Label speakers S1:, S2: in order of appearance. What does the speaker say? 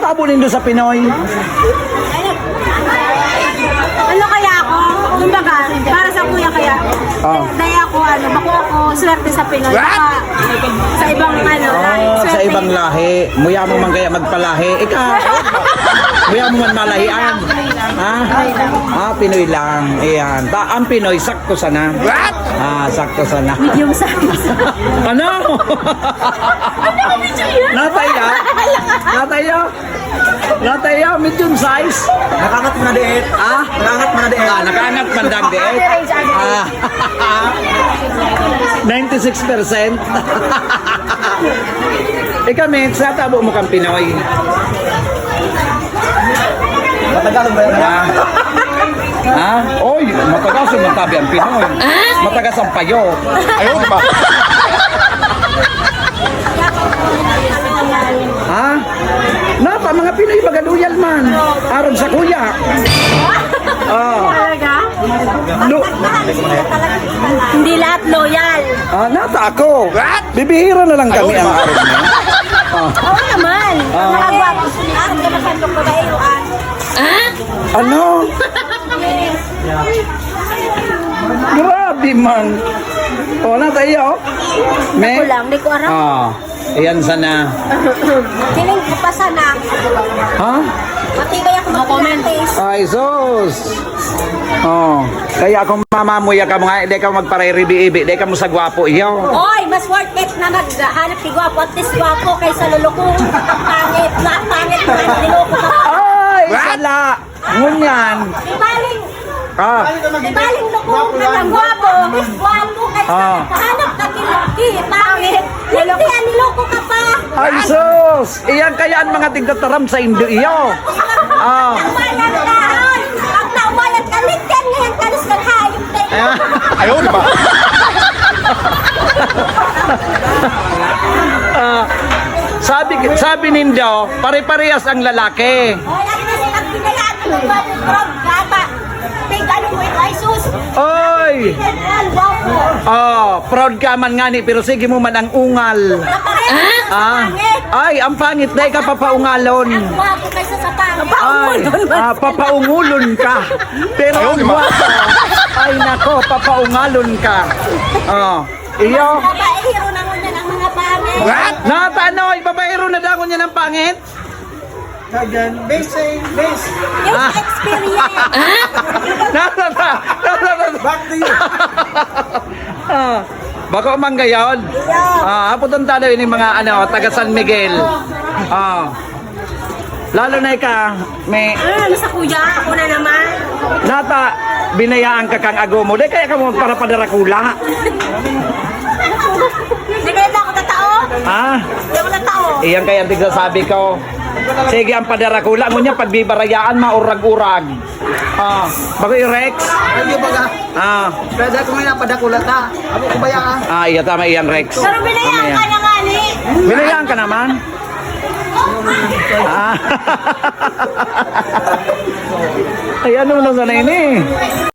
S1: tabo nindo sa Pinoy?
S2: Ano kaya ako? Kumbaga, para sa kuya kaya, daya ako, bako ako, swerte sa Pinoy. Baka sa ibang
S1: Sa
S2: swerte.
S1: ibang lahi. Muya mo man kaya magpalahi. Ikaw. Muya mo man malahian. Ha? Pinoy lang. Ayan. Ang Pinoy, sakto sana. What? Sakto sana.
S2: Medium size.
S1: Ano? Natay ya, medium size.
S3: Nakangat mo na diet. Nakangat mo na diet.
S1: Nakaangat mandang diet. 96%. Ikaw, men, sa tabo mo kang Pinoy.
S3: Matagal ba yan?
S1: Oy, matagas yung magtabi ang Pinoy. Matagas ang payo. Ayun ba? Napa, mga Pinoy bagaluyal man. Aron sa kuya.
S2: Talaga? Hindi lahat loyal.
S1: Nata ako. Bibihira na lang kami ang aron mo.
S2: Oo naman. Nakagwapo sila. Ang ganasan ko pa bayuan.
S1: Ano? Grabe man. Nata iyo.
S2: Ako lang, di ko aram.
S1: Iyan sana.
S2: Feeling ko pa sana. Matibay ako mag-comment.
S1: Ay, sus. Kaya kung mamamuya ka mga, hindi ka magpariribi-ibi, hindi ka mo sa gwapo iyo.
S2: Oy, mas worth it na maghanap ni gwapo at least gwapo kaysa lulukong pangit. Pangit na niloko ka.
S1: Ay, sala. Ngunyan.
S2: Ibaling lukong na ng gwapo. Mas gwapo kaysa hanap ka pangit. Hindi yan niloko ka pa.
S1: Ay, sus. Iyan kaya ang mga tigtataram sa Indo iyo.
S2: Umayan ka. Pag naumayan ka, ligyan ngayon ka nus kang hayop tayo.
S1: Ayun ba? Sabi nindo, pare-parehas ang lalaki.
S2: Oy, ang pinayaan ko ng gwapo, prog, gata. Tigano mo ito, ay sus.
S1: Oy!
S2: Ang gwapo.
S1: Proud ka man nga ni, pero sige mo man ang ungal. Ay, ang pangit, dahil ka papaungalon.
S2: Ang gwapo kaysa sa pangit.
S1: Ay, papaungulon ka. Pero ang guwapo. Ay, nako, papaungalon ka. Iyo.
S2: Babaero na muna ng mga pangit.
S1: Natanoy, babaero na dangon niya ng pangit.
S3: Base.
S2: Yung experience.
S3: Back to you.
S1: Baka umanggayon. Aputan tayo yung mga taga San Miguel. Lalo na ka, may
S2: Ano sa kuya? Ako na naman.
S1: nata binayaan ka kang agomo. Di kaya ka mo para padarakula.
S2: Hindi kaya ako tatao. Hindi ako tatao.
S1: Iyan kaya ang tigsasabi ko. Sige ang padarakula mo niya pagbibarayaan maurag-urag. Bago i-Rex.
S3: Ano ba ka? Pwede ko nga padakulat ha. Ako ko ba yan ha?
S1: Iya tama iyan Rex.
S2: Pero binayaan ka na nga ni.
S1: Binayaan ka naman. Ay ano na sana ini?